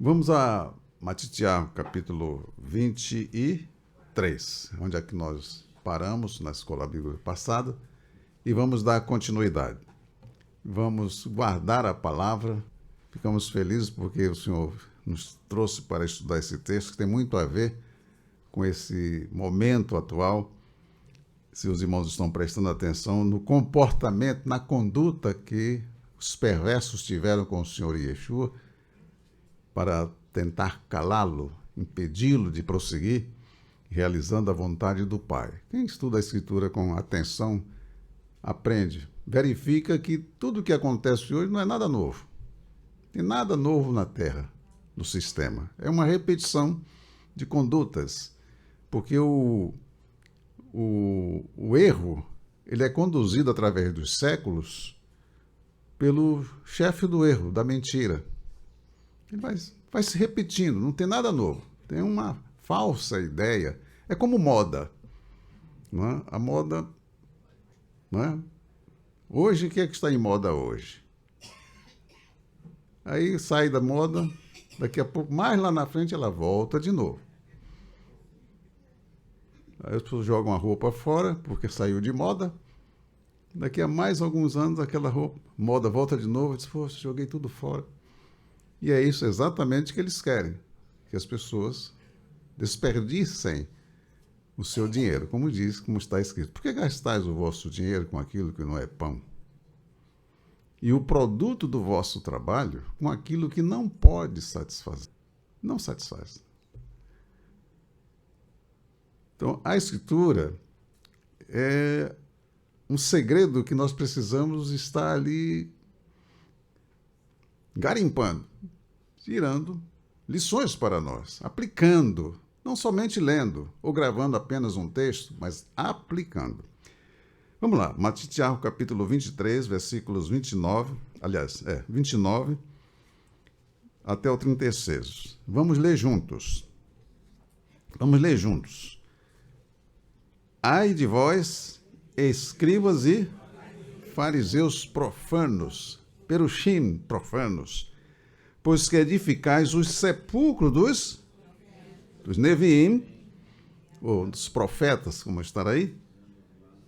Vamos a Matitiá, capítulo 23, onde é que nós paramos na escola bíblica passada, e vamos dar continuidade. Vamos guardar a palavra. Ficamos felizes porque o Senhor nos trouxe para estudar esse texto, que tem muito a ver com esse momento atual. Se os irmãos estão prestando atenção no comportamento, na conduta que os perversos tiveram com o Senhor Yeshua, para tentar calá-lo, impedi-lo de prosseguir, realizando a vontade do Pai. Quem estuda a Escritura com atenção, aprende, verifica que tudo o que acontece hoje não é nada novo. Tem nada novo na Terra, no sistema. É uma repetição de condutas, porque o erro ele é conduzido através dos séculos pelo chefe do erro, da mentira. Ele vai se repetindo, não tem nada novo. Tem uma falsa ideia. É como moda. Não é? A moda... Não é? Hoje, o que é que está em moda hoje? Aí sai da moda, daqui a pouco, mais lá na frente, ela volta de novo. Aí as pessoas jogam a roupa fora, porque saiu de moda. Daqui a mais alguns anos, aquela moda volta de novo. Diz, poxa, joguei tudo fora. E é isso exatamente que eles querem, que as pessoas desperdicem o seu dinheiro, como está escrito. Por que gastais o vosso dinheiro com aquilo que não é pão? E o produto do vosso trabalho com aquilo que não pode satisfazer. Não satisfaz. Então, a Escritura é um segredo que nós precisamos estar ali garimpando, tirando lições para nós, aplicando, não somente lendo ou gravando apenas um texto, mas aplicando. Vamos lá, Matitiá, capítulo 23, versículos 29 até o 36. Vamos ler juntos. Ai de vós, escribas e fariseus profanos, perushim profanos, pois que edificais os sepulcros dos Neviim, ou dos profetas, como está aí,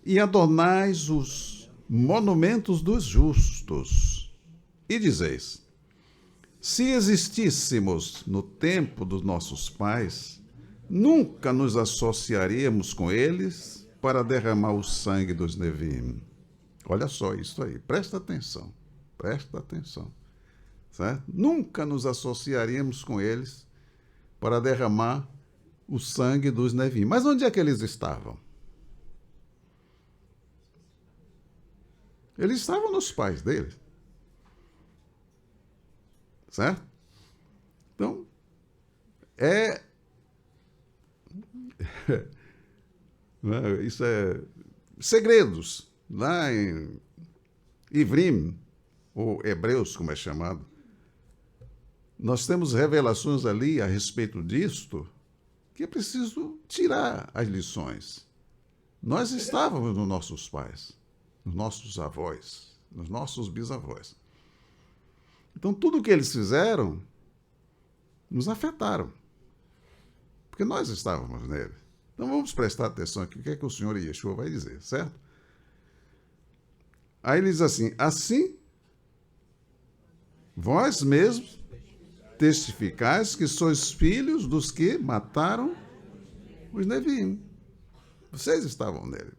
e adornais os monumentos dos justos. E dizeis, se existíssemos no tempo dos nossos pais, nunca nos associaríamos com eles para derramar o sangue dos Neviim. Olha só isso aí, presta atenção. Certo? Nunca nos associaríamos com eles para derramar o sangue dos Neviim. Mas onde é que eles estavam? Eles estavam nos pais deles. Certo? Então, isso é segredos. Lá em Ivrim, ou Hebreus, como é chamado, nós temos revelações ali a respeito disto, que é preciso tirar as lições. Nós estávamos nos nossos pais, nos nossos avós, nos nossos bisavós. Então, tudo o que eles fizeram nos afetaram, porque nós estávamos neles. Então, vamos prestar atenção aqui, o que é que o Senhor Yeshua vai dizer, certo? Aí ele diz assim, vós mesmos testificais que sois filhos dos que mataram os Neviim. Vocês estavam nele.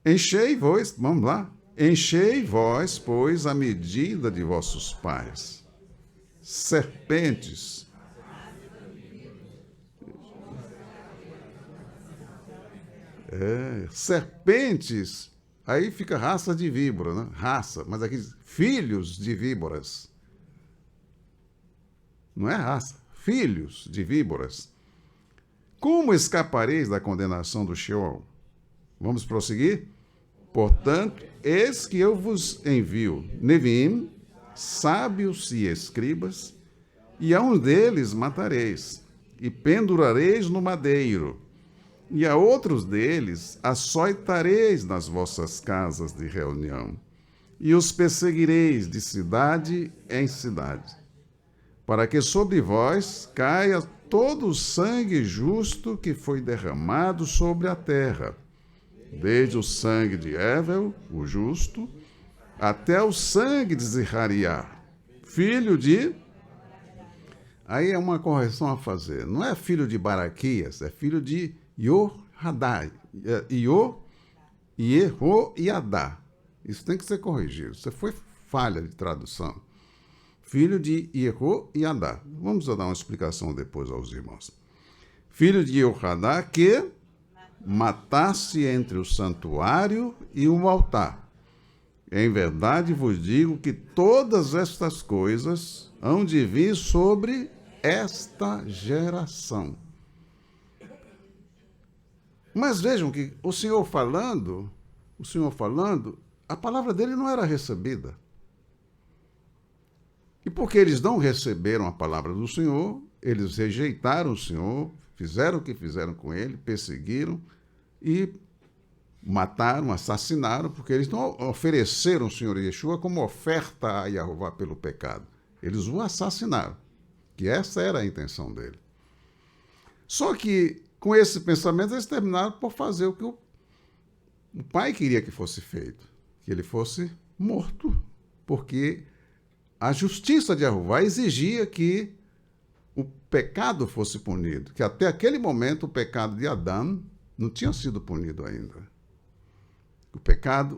Enchei vós, pois, a medida de vossos pais. Serpentes. Serpentes. Aí fica raça de víbora, né? Raça, mas aqui filhos de víboras. Não é raça, filhos de víboras. Como escapareis da condenação do Sheol? Vamos prosseguir? Portanto, eis que eu vos envio Neviim, sábios e escribas, e a um deles matareis, e pendurareis no madeiro, e a outros deles açoitareis nas vossas casas de reunião, e os perseguireis de cidade em cidade. para que sobre vós caia todo o sangue justo que foi derramado sobre a terra, desde o sangue de Ével, o justo, até o sangue de Zerariá, filho de... Aí é uma correção a fazer. Não é filho de Baraquias, é filho de Iohadai. Iehoiadá. Isso tem que ser corrigido. Isso foi falha de tradução. Filho de Iehoiadá. Vamos dar uma explicação depois aos irmãos. Filho de Iehoiadá, que matasse entre o santuário e o altar. Em verdade vos digo que todas estas coisas hão de vir sobre esta geração. Mas vejam que o Senhor falando, a palavra dele não era recebida. E porque eles não receberam a palavra do Senhor, eles rejeitaram o Senhor, fizeram o que fizeram com ele, perseguiram e mataram, assassinaram, porque eles não ofereceram o Senhor Yeshua como oferta a Jeová pelo pecado. Eles o assassinaram, que essa era a intenção dele. Só que, com esse pensamento, eles terminaram por fazer o que o pai queria que fosse feito, que ele fosse morto, porque a justiça de Jeová exigia que o pecado fosse punido, que até aquele momento o pecado de Adão não tinha sido punido ainda.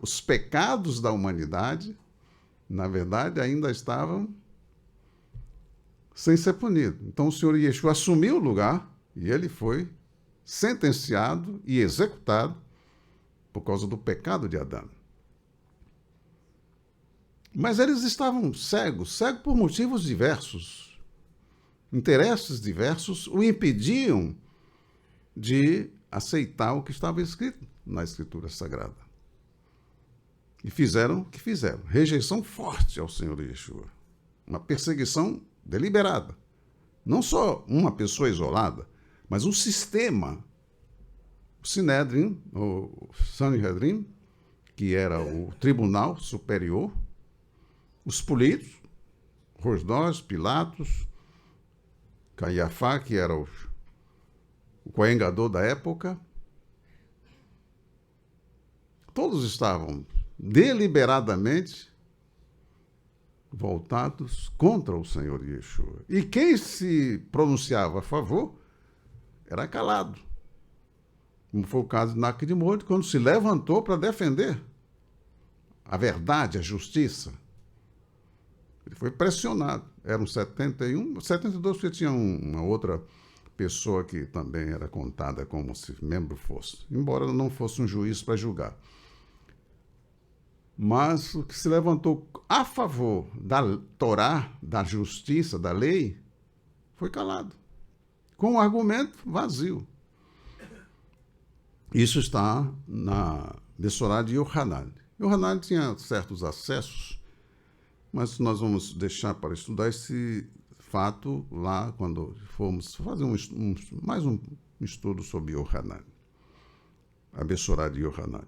Os pecados da humanidade, na verdade, ainda estavam sem ser punidos. Então o Senhor Yeshua assumiu o lugar e ele foi sentenciado e executado por causa do pecado de Adão. Mas eles estavam cegos por motivos diversos. Interesses diversos o impediam de aceitar o que estava escrito na Escritura Sagrada. E fizeram o que fizeram. Rejeição forte ao Senhor Yeshua. Uma perseguição deliberada. Não só uma pessoa isolada, mas um sistema. O Sinédrio, o Sanhedrin, que era o tribunal superior, os políticos, Rosnós, Pilatos, Caiafá, que era o coengador da época, todos estavam deliberadamente voltados contra o Senhor Yeshua. E quem se pronunciava a favor era calado. Como foi o caso de Naquidimônio, quando se levantou para defender a verdade, a justiça. Ele foi pressionado. Eram 72, porque tinha uma outra pessoa que também era contada como se membro fosse, embora não fosse um juiz para julgar. Mas o que se levantou a favor da Torá, da justiça, da lei, foi calado, com um argumento vazio. Isso está na Bessorá de Yohanan. Yohanan tinha certos acessos, mas nós vamos deixar para estudar esse fato lá quando formos fazer mais um estudo sobre Yohanan, a Bessorá de Yohanan.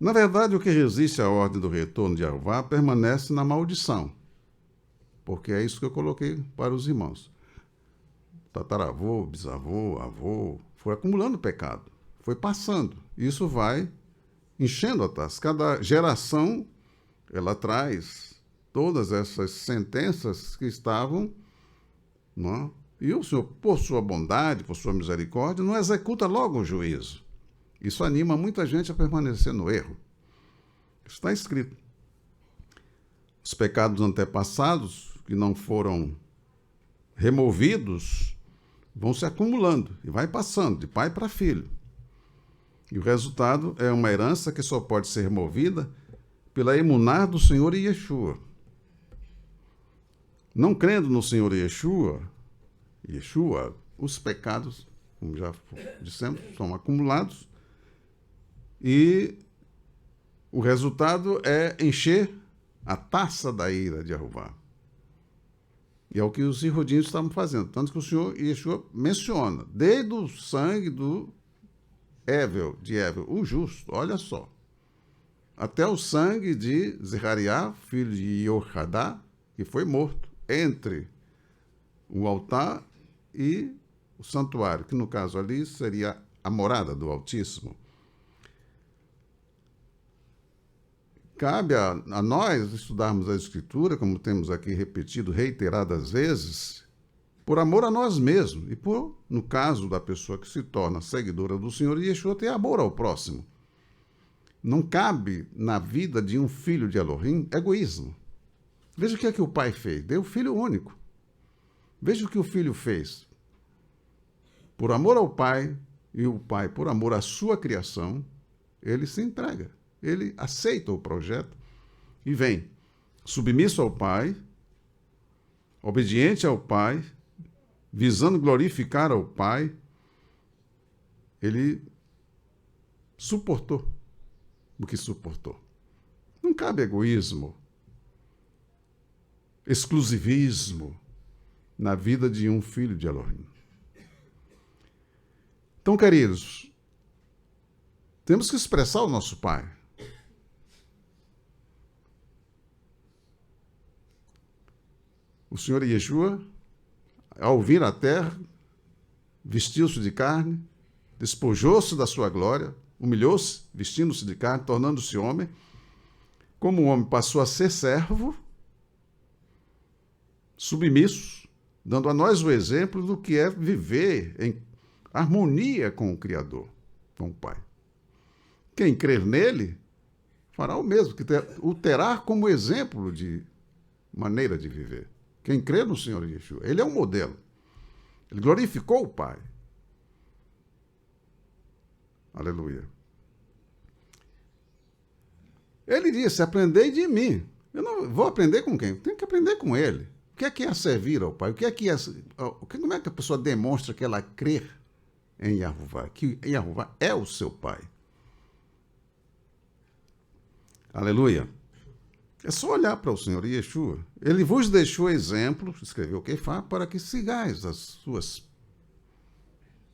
Na verdade, o que resiste à ordem do retorno de Jeová permanece na maldição, porque é isso que eu coloquei para os irmãos. Tataravô, bisavô, avô, foi acumulando pecado, foi passando. Isso vai enchendo a taça. Cada geração, ela traz todas essas sentenças que estavam, não é? E o Senhor, por sua bondade, por sua misericórdia, não executa logo o juízo. Isso anima muita gente a permanecer no erro. Está escrito. Os pecados antepassados, que não foram removidos, vão se acumulando e vai passando de pai para filho. E o resultado é uma herança que só pode ser removida pela emuná do Senhor Yeshua. Não crendo no Senhor Yeshua, os pecados, como já dissemos, são acumulados. E o resultado é encher a taça da ira de Jeová. E é o que os irrodinhos estavam fazendo. Tanto que o Senhor Yeshua menciona, desde o sangue do Ével, o justo, olha só, até o sangue de Zerariá, filho de Iohadá, que foi morto entre o altar e o santuário, que no caso ali seria a morada do Altíssimo. Cabe a nós estudarmos a Escritura, como temos aqui repetido reiteradas vezes, por amor a nós mesmos e por, no caso da pessoa que se torna seguidora do Senhor Yeshua, ter amor ao próximo. Não cabe na vida de um filho de Elohim egoísmo. Veja o que é que o pai fez. Deu o filho único. Veja o que o filho fez. Por amor ao pai, e o pai, por amor à sua criação, ele se entrega. Ele aceita o projeto e vem submisso ao pai, obediente ao pai, visando glorificar ao pai. Ele suportou o que suportou. Não cabe egoísmo, exclusivismo na vida de um filho de Elohim. Então, queridos, temos que expressar o nosso Pai. O Senhor Yeshua, ao vir à terra, vestiu-se de carne, despojou-se da sua glória, humilhou-se, vestindo-se de carne, tornando-se homem. Como o homem passou a ser servo, submisso, dando a nós o exemplo do que é viver em harmonia com o Criador, com o Pai. Quem crer nele fará o mesmo, que o terá como exemplo de maneira de viver. Quem crê no Senhor Yeshua, ele é um modelo. Ele glorificou o Pai. Aleluia. Ele disse, aprendei de mim. Eu não vou aprender com quem? Eu tenho que aprender com ele. O que é servir ao Pai? Como é que a pessoa demonstra que ela crê em Yahová? Que Yahová é o seu Pai. Aleluia. É só olhar para o Senhor Yeshua. Ele vos deixou exemplo, escreveu o Kefá, para que sigais as suas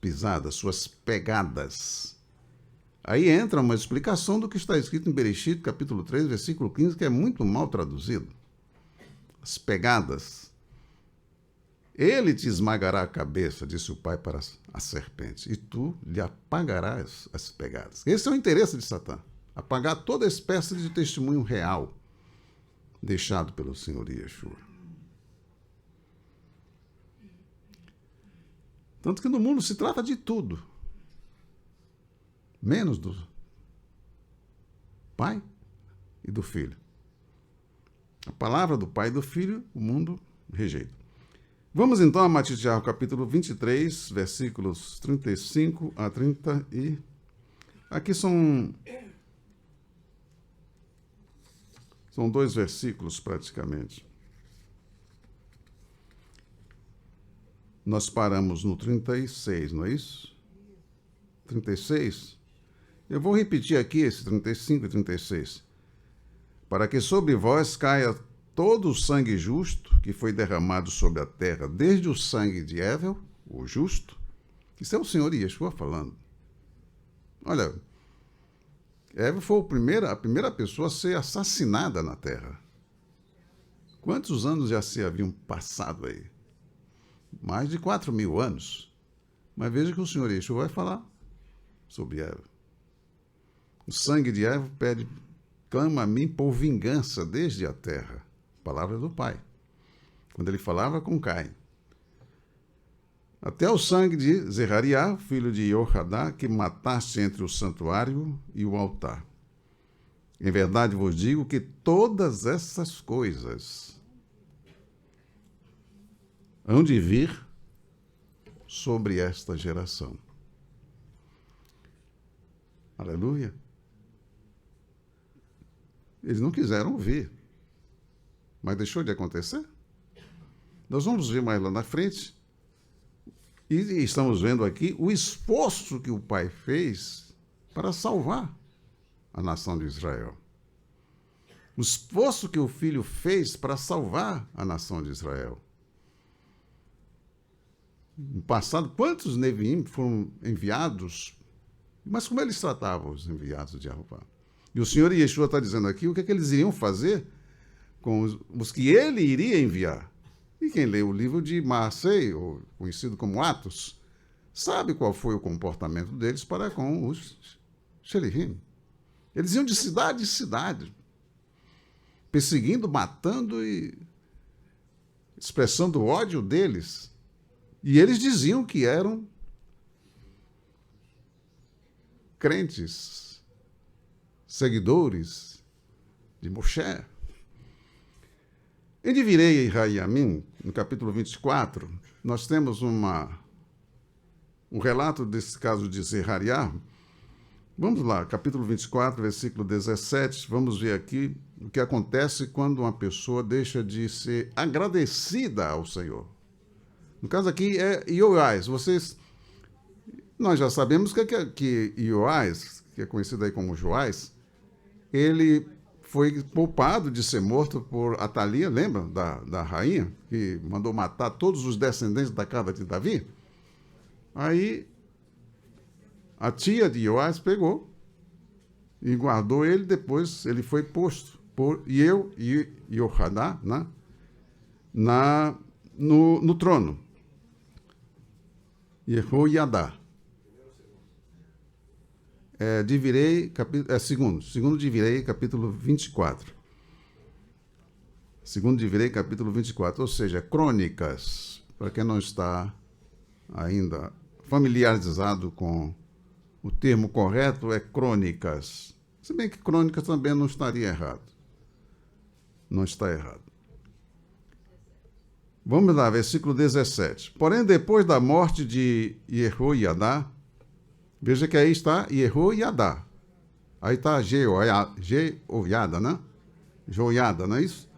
pisadas, suas pegadas. Aí entra uma explicação do que está escrito em Bereshit, capítulo 3, versículo 15, que é muito mal traduzido. As pegadas. Ele te esmagará a cabeça, disse o pai para a serpente, e tu lhe apagarás as pegadas. Esse é o interesse de Satã. Apagar toda espécie de testemunho real deixado pelo Senhor Yeshua. Tanto que no mundo se trata de tudo, menos do Pai e do Filho. A palavra do Pai e do Filho, o mundo rejeita. Vamos então a Matitiahu, capítulo 23, versículos 35 a 30 e... Aqui são 2 versículos praticamente. Nós paramos no 36, não é isso? 36? Eu vou repetir aqui esse 35 e 36. Para que sobre vós caia todo o sangue justo que foi derramado sobre a terra, desde o sangue de Ével, o justo. Isso é o Senhor Yeshua falando. Olha, Ével foi a primeira pessoa a ser assassinada na terra. Quantos anos já se haviam passado aí? Mais de 4.000 anos. Mas veja que o Senhor Yeshua vai falar sobre Ével. O sangue de Ével clama a mim por vingança desde a terra. Palavra do Pai. Quando ele falava com Caim. Até o sangue de Zerariá, filho de Yohadá, que mataste entre o santuário e o altar. Em verdade vos digo que todas essas coisas hão de vir sobre esta geração. Aleluia. Eles não quiseram ouvir. Mas deixou de acontecer? Nós vamos ver mais lá na frente. E estamos vendo aqui o esforço que o Pai fez para salvar a nação de Israel. O esforço que o Filho fez para salvar a nação de Israel. No passado, quantos Neviim foram enviados? Mas como eles tratavam os enviados de Jeová? E o Senhor Yeshua está dizendo aqui o que é que eles iriam fazer com os que ele iria enviar. E quem lê o livro de Marseille, ou conhecido como Atos, sabe qual foi o comportamento deles para com os xerifim. Eles iam de cidade em cidade, perseguindo, matando e expressando o ódio deles. E eles diziam que eram crentes, seguidores de Moshe. Em Divirei e Raiamim, no capítulo 24, nós temos um relato desse caso de Zerariah. Vamos lá, capítulo 24, versículo 17, vamos ver aqui o que acontece quando uma pessoa deixa de ser agradecida ao Senhor. No caso aqui é Ioás. Nós já sabemos que Ioás, que é conhecido aí como Joás, ele foi poupado de ser morto por Atalia, lembra da rainha, que mandou matar todos os descendentes da casa de Davi? Aí a tia de Ioás pegou e guardou ele, depois ele foi posto por Jehoadá, né, no trono. Jehoiadá. Segundo Divirei, capítulo 24. Segundo Divirei, capítulo 24, ou seja, Crônicas, para quem não está ainda familiarizado com o termo correto, é Crônicas. Se bem que Crônicas também não estaria errado. Não está errado. Vamos lá, versículo 17. Porém, depois da morte de Jehoiadá, veja que aí está Jehoiadá. Aí está Jehoiada, né? Joiada, não é isso?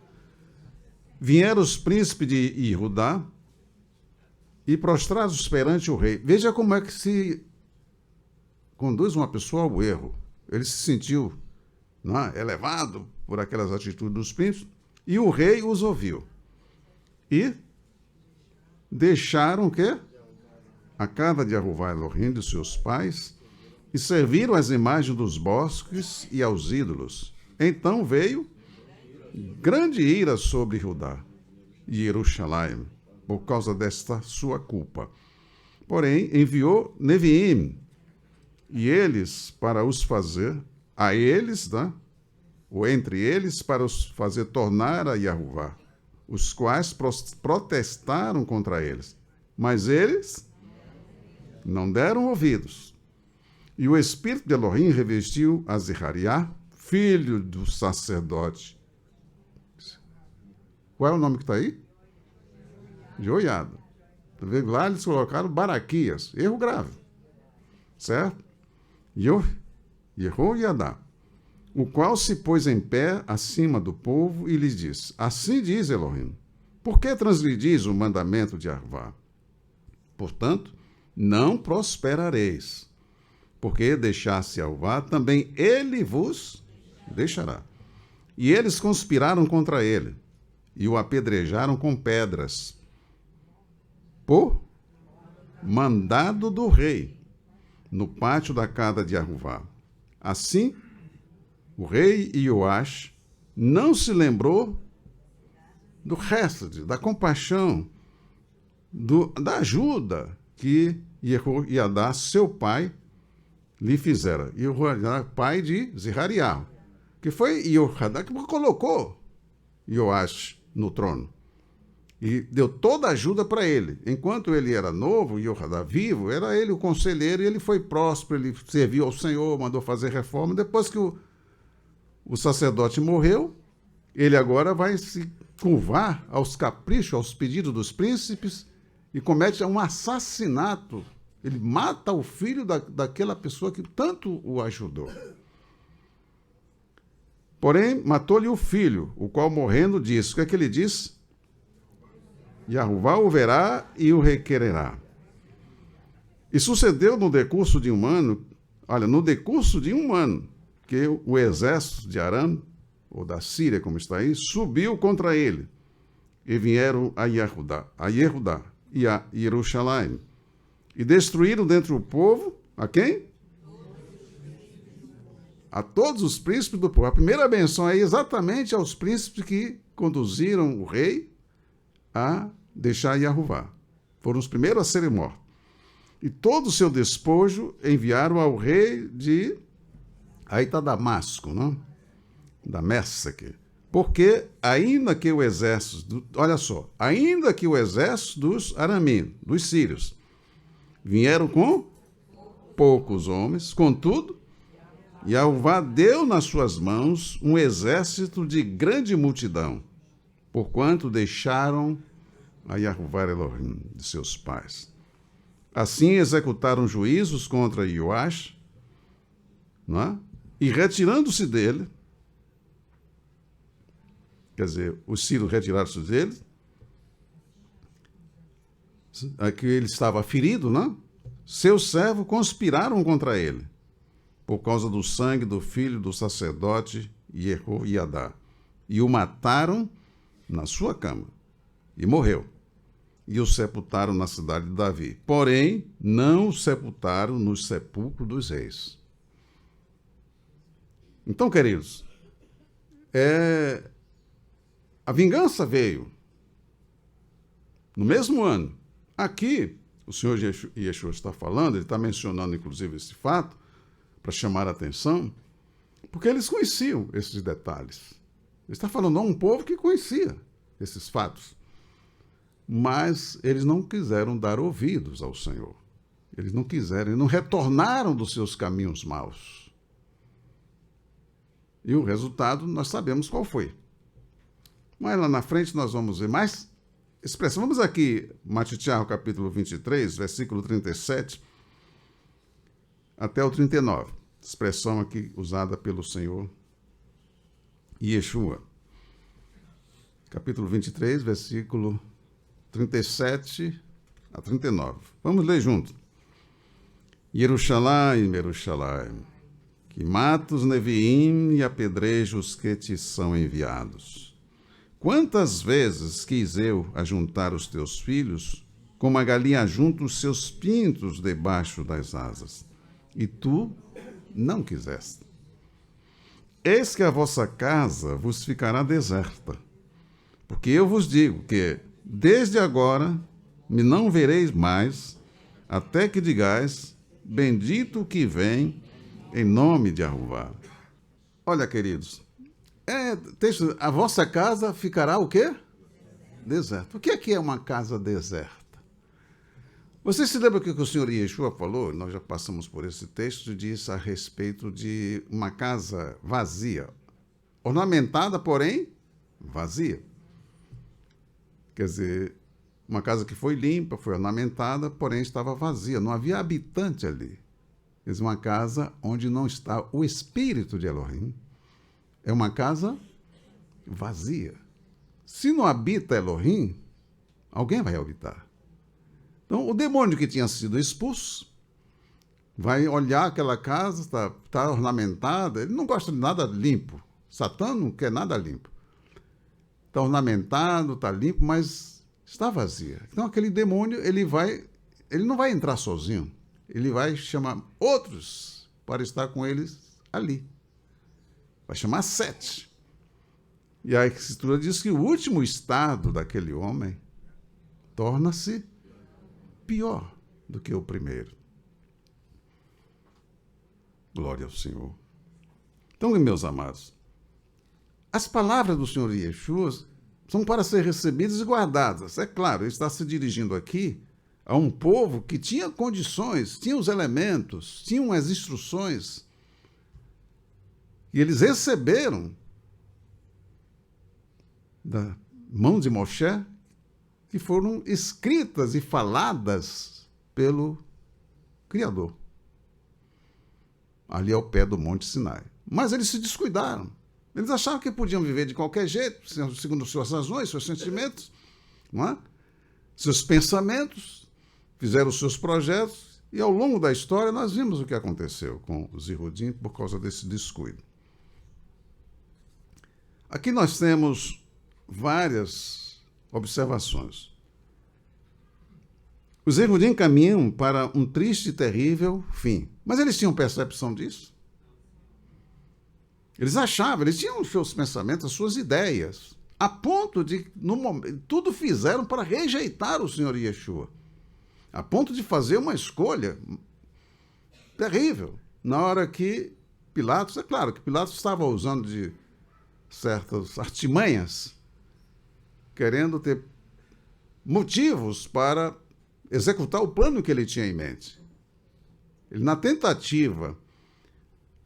Vieram os príncipes de Judá e prostrados perante o rei. Veja como é que se conduz uma pessoa ao erro. Ele se sentiu, né, elevado por aquelas atitudes dos príncipes e o rei os ouviu. E deixaram o quê? A casa de Jeová Elohim de seus pais e serviram as imagens dos bosques e aos ídolos. Então veio grande ira sobre Judá e Jerusalém por causa desta sua culpa. Porém, enviou Neviim e eles para os fazer, a eles, né, ou entre eles, para os fazer tornar a Jeová, os quais protestaram contra eles. Mas eles não deram ouvidos. E o espírito de Elohim revestiu a Zerariah, filho do sacerdote. Qual é o nome que está aí? Joiada. Lá eles colocaram Baraquias. Erro grave. Certo? Jehoiadá, o qual se pôs em pé acima do povo e lhes disse: assim diz Elohim, por que transgredis o mandamento de Jeová? Portanto, não prosperareis, porque deixasse Jeová, também ele vos deixará. E eles conspiraram contra ele e o apedrejaram com pedras, por mandado do rei, no pátio da casa de Jeová. Assim, o rei Ioás não se lembrou do Hesed, da compaixão, da ajuda que Jehoiadá, seu pai, lhe fizera. Jehoiadá, pai de Zerariah, que foi Jehoiadá que colocou Ioás no trono. E deu toda a ajuda para ele. Enquanto ele era novo, Jehoiadá vivo, era ele o conselheiro, e ele foi próspero, ele serviu ao Senhor, mandou fazer reforma. Depois que o sacerdote morreu, ele agora vai se curvar aos caprichos, aos pedidos dos príncipes, e comete um assassinato. Ele mata o filho daquela pessoa que tanto o ajudou. Porém, matou-lhe o filho, o qual morrendo disse. O que é que ele diz? Jeová o verá e o requererá. E sucedeu no decurso de um ano, que o exército de Aram, ou da Síria, como está aí, subiu contra ele. E vieram a Yehudá e a Jerusalém. E destruíram dentre o povo, a quem? A todos os príncipes do povo. A primeira menção é exatamente aos príncipes que conduziram o rei a deixar Iaruvá. Foram os primeiros a serem mortos. E todo o seu despojo enviaram ao rei de... Aí está Damasco, não? Damasco. Porque ainda que o exército... Olha só. Ainda que o exército dos arameus, dos sírios, vieram com poucos homens, contudo, Iaruvá deu nas suas mãos um exército de grande multidão, porquanto deixaram a Iaruvá Elohim de seus pais. Assim executaram juízos contra Ioás, não é? E retirando-se dele, quer dizer, os sírios retiraram-se dele, que ele estava ferido, não? Seus servos conspiraram contra ele, por causa do sangue do filho do sacerdote Jehoiadá, e o mataram na sua cama, e morreu. E o sepultaram na cidade de Davi. Porém, não o sepultaram no sepulcro dos reis. Então, queridos, a vingança veio no mesmo ano. Aqui, o Senhor Yeshua está falando, ele está mencionando, inclusive, esse fato, para chamar a atenção, porque eles conheciam esses detalhes. Ele está falando a um povo que conhecia esses fatos. Mas eles não quiseram dar ouvidos ao Senhor. Eles não quiseram, não retornaram dos seus caminhos maus. E o resultado nós sabemos qual foi. Mas lá na frente nós vamos ver mais expressão. Vamos aqui, Matitiahu, capítulo 23, versículo 37 até o 39. Expressão aqui usada pelo Senhor Yeshua. Capítulo 23, versículo 37 a 39. Vamos ler junto. Yerushalayim, Yerushalayim, que mata os neviim e apedreja os que te são enviados. Quantas vezes quis eu ajuntar os teus filhos, como a galinha ajunta os seus pintos debaixo das asas, e tu não quiseste. Eis que a vossa casa vos ficará deserta, porque eu vos digo que desde agora me não vereis mais, até que digais, bendito o que vem em nome de Jeová. Olha, queridos, texto, a vossa casa ficará o quê? Deserta. O que é uma casa deserta? Você se lembra o que o Senhor Yeshua falou? Nós já passamos por esse texto, diz a respeito de uma casa vazia, ornamentada, porém vazia. Quer dizer, uma casa que foi limpa, foi ornamentada, porém estava vazia, não havia habitante ali. Quer dizer, uma casa onde não está o Espírito de Elohim. É uma casa vazia. Se não habita Elohim, alguém vai habitar. Então, o demônio que tinha sido expulso vai olhar aquela casa, está ornamentada, ele não gosta de nada limpo. Satã não quer nada limpo. Está ornamentado, está limpo, mas está vazia. Então, aquele demônio, ele não vai entrar sozinho. Ele vai chamar outros para estar com eles ali. Vai chamar 7. E a Escritura diz que o último estado daquele homem torna-se pior do que o primeiro. Glória ao Senhor. Então, meus amados, as palavras do Senhor Yeshua são para ser recebidas e guardadas. É claro, ele está se dirigindo aqui a um povo que tinha condições, tinha os elementos, tinham as instruções. E eles receberam da mão de Moshe, que foram escritas e faladas pelo Criador, ali ao pé do Monte Sinai. Mas eles se descuidaram. Eles achavam que podiam viver de qualquer jeito, segundo suas razões, seus sentimentos, não é? Seus pensamentos, fizeram os seus projetos, e ao longo da história nós vimos o que aconteceu com os Yehudim por causa desse descuido. Aqui nós temos várias observações. Os Yehudim caminham para um triste e terrível fim. Mas eles tinham percepção disso? Eles achavam, eles tinham os seus pensamentos, as suas ideias. a ponto de, no momento, tudo fizeram para rejeitar o Senhor Yeshua, a ponto de fazer uma escolha terrível. Na hora que Pilatos, é claro que Pilatos estava usando de certas artimanhas, querendo ter motivos para executar o plano que ele tinha em mente. Ele, na tentativa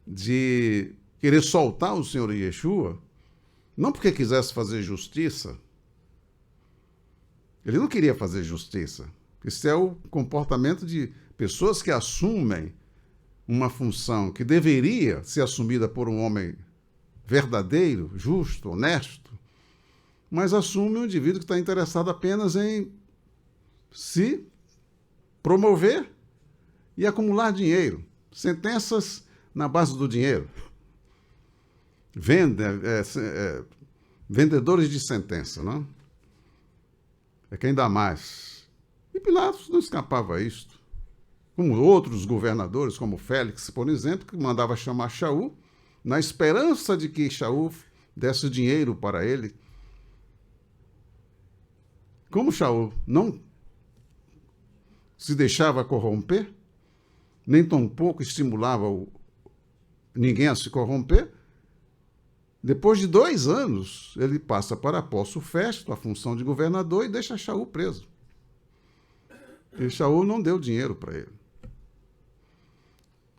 de querer soltar o Senhor Yeshua, não porque quisesse fazer justiça, ele não queria fazer justiça. Esse é o comportamento de pessoas que assumem uma função que deveria ser assumida por um homem verdadeiro, justo, honesto, mas assume um indivíduo que está interessado apenas em se promover e acumular dinheiro. Sentenças na base do dinheiro. Vendedores de sentença, não? É quem dá mais. E Pilatos não escapava a isto. Como outros governadores, como Félix, por exemplo, que mandava chamar Shaul, na esperança de que Shaul desse dinheiro para ele. Como Shaul não se deixava corromper, nem tampouco estimulava ninguém a se corromper, depois de 2 anos, ele passa para Apóstolo Festo, a função de governador, e deixa Shaul preso. E Shaul não deu dinheiro para ele.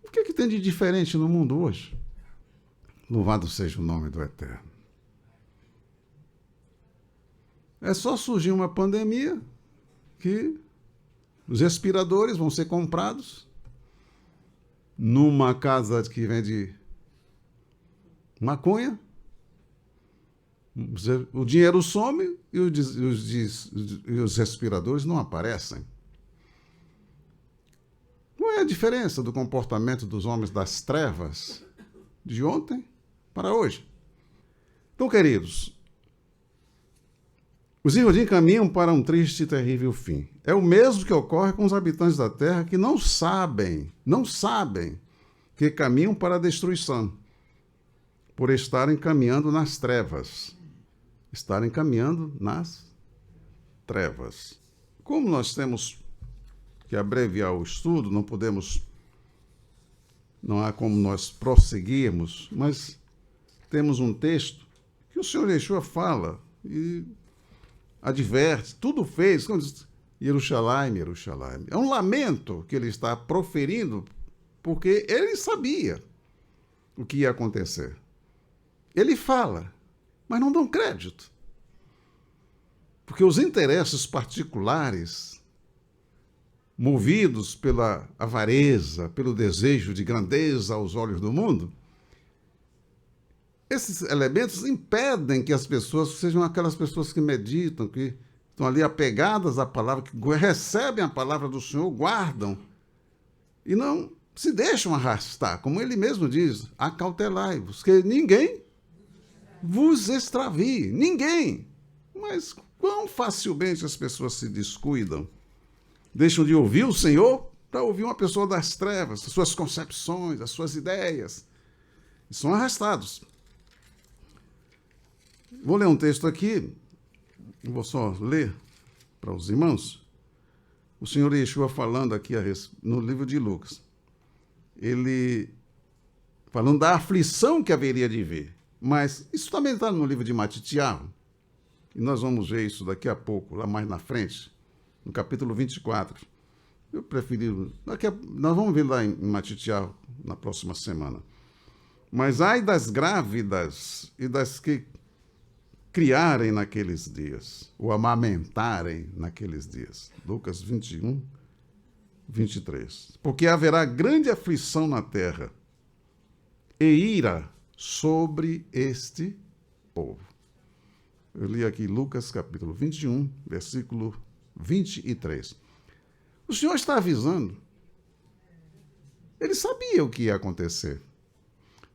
O que tem de diferente no mundo hoje? Louvado seja o nome do Eterno. É só surgir uma pandemia que os respiradores vão ser comprados numa casa que vende maconha, o dinheiro some e os respiradores não aparecem. Qual é a diferença do comportamento dos homens das trevas de ontem para hoje? Então, queridos, os Yehudim caminham para um triste e terrível fim. É o mesmo que ocorre com os habitantes da terra que não sabem que caminham para a destruição, por estarem caminhando nas trevas. Estarem caminhando nas trevas. Como nós temos que abreviar o estudo, não há como nós prosseguirmos, mas temos um texto que o Senhor Yeshua fala e adverte, tudo fez, quando diz, Jerusalém, Jerusalém. É um lamento que ele está proferindo, porque ele sabia o que ia acontecer. Ele fala, mas não dão crédito. Porque os interesses particulares, movidos pela avareza, pelo desejo de grandeza aos olhos do mundo, esses elementos impedem que as pessoas sejam aquelas pessoas que meditam, que estão ali apegadas à palavra, que recebem a palavra do Senhor, guardam, e não se deixam arrastar, como ele mesmo diz, acautelai-vos, que ninguém vos extravie, ninguém. Mas quão facilmente as pessoas se descuidam, deixam de ouvir o Senhor para ouvir uma pessoa das trevas, as suas concepções, as suas ideias, e são arrastados. Vou ler um texto aqui, vou só ler para os irmãos. O Senhor Yeshua falando aqui no livro de Lucas. Ele falando da aflição que haveria de vir. Mas isso também está no livro de Matitiahu. E nós vamos ver isso daqui a pouco, lá mais na frente, no capítulo 24. Eu preferi... nós vamos ver lá em Matitiahu na próxima semana. Mas ai das grávidas e das que criarem naqueles dias, ou amamentarem naqueles dias. Lucas 21, 23. Porque haverá grande aflição na terra e ira sobre este povo. Eu li aqui Lucas capítulo 21, versículo 23. O Senhor está avisando. Ele sabia o que ia acontecer.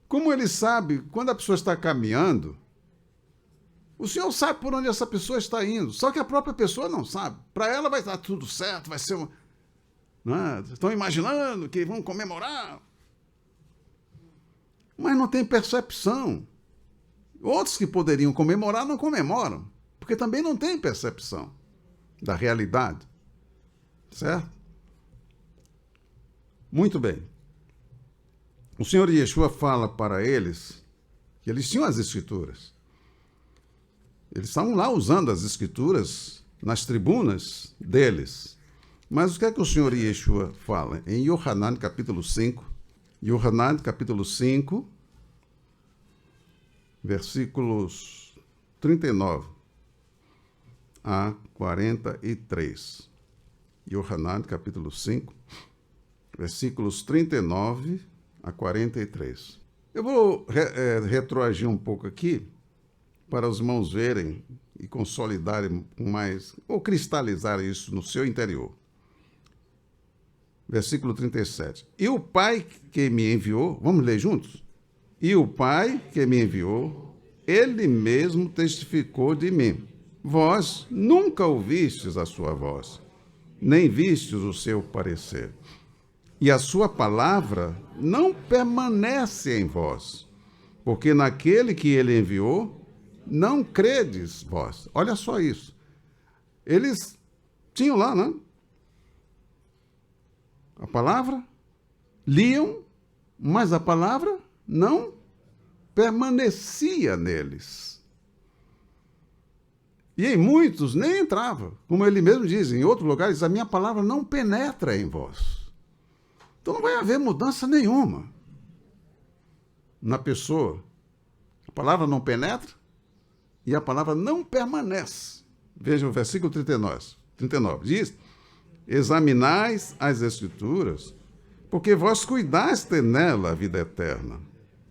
Como ele sabe, quando a pessoa está caminhando, o Senhor sabe por onde essa pessoa está indo, só que a própria pessoa não sabe. Para ela vai estar tudo certo, vai ser estão imaginando que vão comemorar. Mas não tem percepção Outros que poderiam comemorar não comemoram, porque também não têm percepção da realidade. Certo? Muito bem. O Senhor Yeshua fala para eles que eles tinham as Escrituras. Eles estavam lá usando as Escrituras nas tribunas deles. Mas o que é que o Senhor Yeshua fala? Em Yohanan, capítulo 5. Yohanan, capítulo 5, versículos 39 a 43. Yohanan, capítulo 5, versículos 39 a 43. Eu vou retroagir um pouco aqui para os irmãos verem e consolidarem mais, ou cristalizar isso no seu interior. Versículo 37. E o Pai que me enviou, vamos ler juntos? E o Pai que me enviou, ele mesmo testificou de mim. Vós nunca ouvistes a sua voz, nem vistes o seu parecer. E a sua palavra não permanece em vós, porque naquele que ele enviou, não credes vós. Olha só isso. Eles tinham lá, né? A palavra, liam, mas a palavra não permanecia neles. E em muitos nem entrava. Como ele mesmo diz, em outros lugares, a minha palavra não penetra em vós. Então não vai haver mudança nenhuma na pessoa. A palavra não penetra e a palavra não permanece. Veja o versículo 39. Diz: examinais as Escrituras, porque vós cuidaste nela a vida eterna.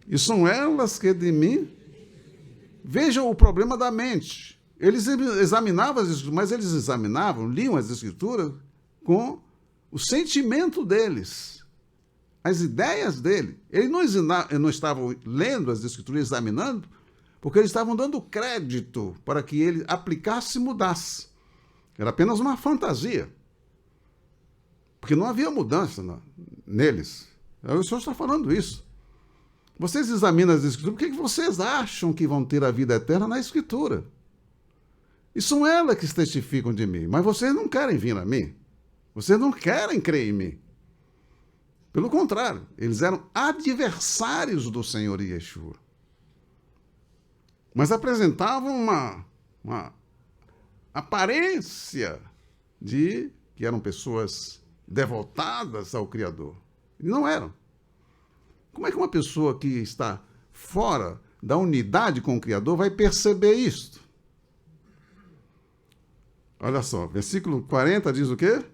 E são elas que de mim... Vejam o problema da mente. Eles examinavam as Escrituras, mas eles liam as Escrituras com o sentimento deles, as ideias dele. Eles não estavam lendo as Escrituras, examinando, porque eles estavam dando crédito para que ele aplicasse e mudasse. Era apenas uma fantasia. Porque não havia mudança neles. O Senhor está falando isso. Vocês examinam as Escrituras, por que vocês acham que vão ter a vida eterna na Escritura? E são elas que testificam de mim. Mas vocês não querem vir a mim. Vocês não querem crer em mim. Pelo contrário, eles eram adversários do Senhor Yeshua. Mas apresentavam uma aparência de que eram pessoas devotadas ao Criador. E não eram. Como é que uma pessoa que está fora da unidade com o Criador vai perceber isto? Olha só, versículo 40 diz o quê?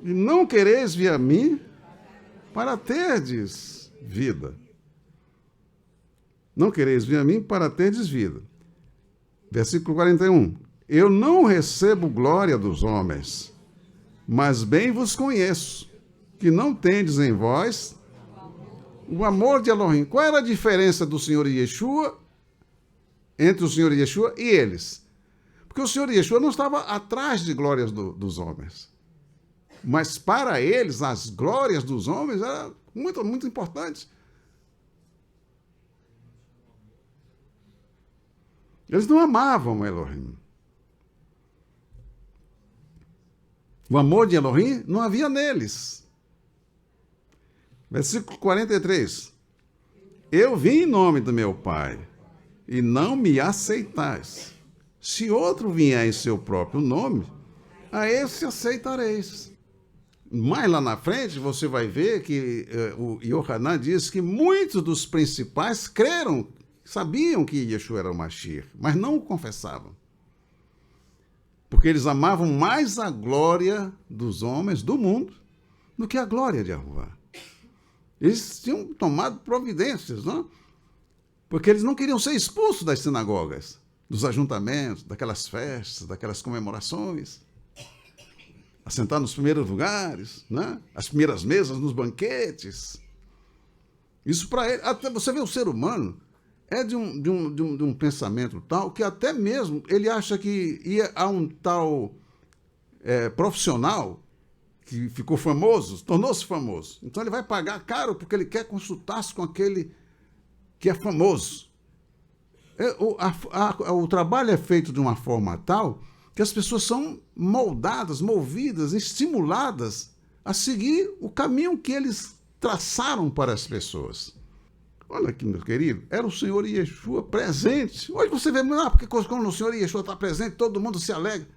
E não quereis vir a mim para terdes vida. Não quereis vir a mim para terdes vida. Versículo 41. Eu não recebo glória dos homens, mas bem vos conheço, que não tendes em vós o amor de Elohim. Qual era a diferença do Senhor Yeshua, entre o Senhor Yeshua e eles? Porque o Senhor Yeshua não estava atrás de glórias dos homens. Mas para eles, as glórias dos homens eram muito, muito importantes. Eles não amavam Elohim. O amor de Elohim não havia neles. Versículo 43. Eu vim em nome do meu Pai, e não me aceitais. Se outro vier em seu próprio nome, a esse aceitareis. Mais lá na frente, você vai ver que o Yohanan diz que muitos dos principais creram, sabiam que Yeshua era o Mashiach, mas não o confessavam. Porque eles amavam mais a glória dos homens, do mundo, do que a glória de Yahuwá. Eles tinham tomado providências, não? Porque eles não queriam ser expulsos das sinagogas, dos ajuntamentos, daquelas festas, daquelas comemorações. Assentar nos primeiros lugares, né? As primeiras mesas nos banquetes. Isso para ele, até você vê o ser humano, é de um pensamento tal que até mesmo ele acha que ia a um tal profissional que ficou famoso, tornou-se famoso. Então ele vai pagar caro porque ele quer consultar-se com aquele que é famoso. O trabalho é feito de uma forma tal que as pessoas são moldadas, movidas, estimuladas a seguir o caminho que eles traçaram para as pessoas. Olha aqui, meu querido, era o Senhor Yeshua presente. Hoje você vê, porque quando o Senhor Yeshua está presente, todo mundo se alegra.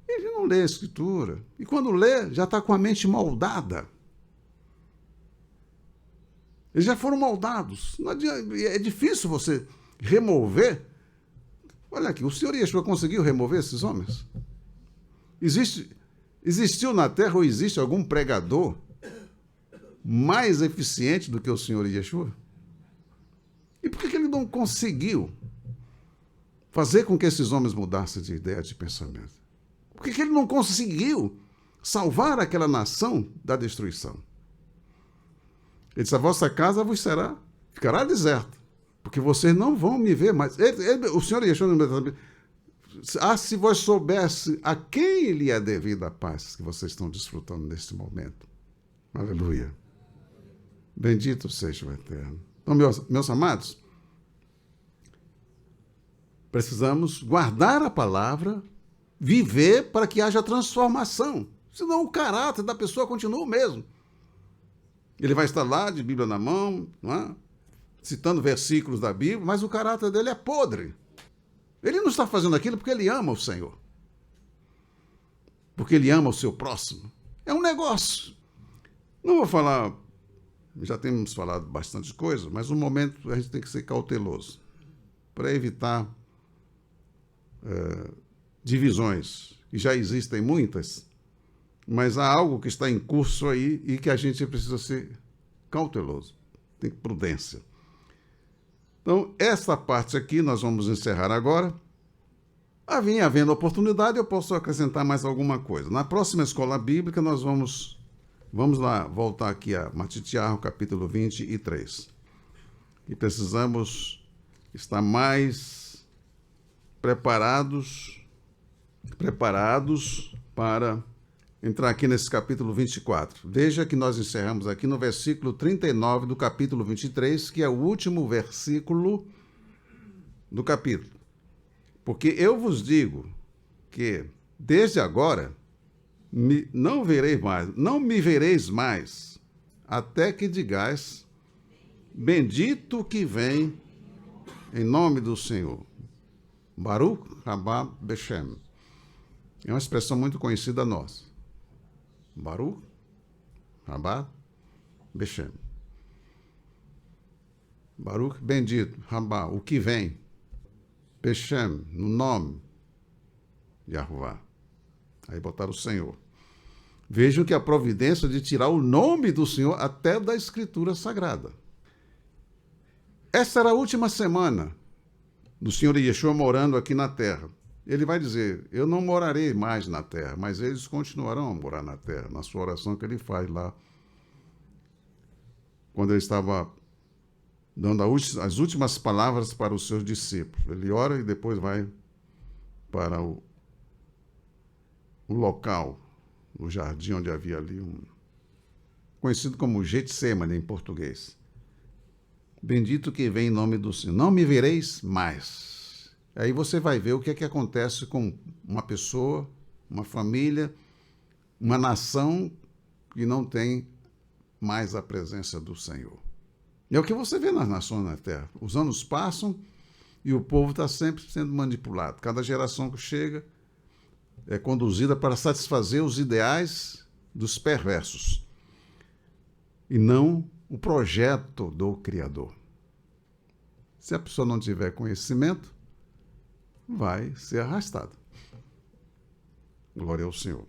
Ele não lê a Escritura. E quando lê, já está com a mente moldada. Eles já foram moldados. Não adianta, é difícil você remover. Olha aqui, o Senhor Yeshua conseguiu remover esses homens? Existiu na terra ou existe algum pregador mais eficiente do que o Senhor Yeshua? E por que ele não conseguiu fazer com que esses homens mudassem de ideia, de pensamento? Por que ele não conseguiu salvar aquela nação da destruição? Ele disse, a vossa casa ficará deserta, porque vocês não vão me ver mais. O Senhor Yeshua, se vós soubesse a quem lhe é devida a paz que vocês estão desfrutando neste momento. Aleluia. Bendito seja o Eterno. Então, meus amados, precisamos guardar a palavra, viver para que haja transformação. Senão o caráter da pessoa continua o mesmo. Ele vai estar lá de Bíblia na mão, não é? Citando versículos da Bíblia, mas o caráter dele é podre. Ele não está fazendo aquilo porque ele ama o Senhor. Porque ele ama o seu próximo. É um negócio. Não vou falar, já temos falado bastante coisa, mas no momento a gente tem que ser cauteloso para evitar divisões, que já existem muitas, mas há algo que está em curso aí e que a gente precisa ser cauteloso, tem prudência. Então, essa parte aqui nós vamos encerrar agora. Havendo oportunidade, eu posso acrescentar mais alguma coisa. Na próxima escola bíblica, nós vamos lá, voltar aqui a Matitiarro, capítulo 23. E precisamos estar mais preparados para entrar aqui nesse capítulo 24. Veja que nós encerramos aqui no versículo 39 do capítulo 23, que é o último versículo do capítulo. Porque eu vos digo que, desde agora, não me vereis mais, até que digais, bendito que vem em nome do Senhor. Baruch Rabá Beshem. É uma expressão muito conhecida nossa. Baruch Rabá Beshem. Baruch, bendito, Rabá, o que vem. Beshem, no nome de Yahová. Aí botaram o Senhor. Vejam que a providência de tirar o nome do Senhor até da Escritura Sagrada. Essa era a última semana do Senhor Yeshua morando aqui na terra. Ele vai dizer, eu não morarei mais na terra, mas eles continuarão a morar na terra, na sua oração que ele faz lá, quando ele estava dando as últimas palavras para os seus discípulos. Ele ora e depois vai para o local, o jardim onde havia ali, conhecido como Getsemane em português. Bendito que vem em nome do Senhor. Não me vereis mais. Aí você vai ver o que é que acontece com uma pessoa, uma família, uma nação que não tem mais a presença do Senhor. É o que você vê nas nações na Terra. Os anos passam e o povo está sempre sendo manipulado. Cada geração que chega é conduzida para satisfazer os ideais dos perversos e não o projeto do Criador. Se a pessoa não tiver conhecimento, vai ser arrastada. Glória ao Senhor.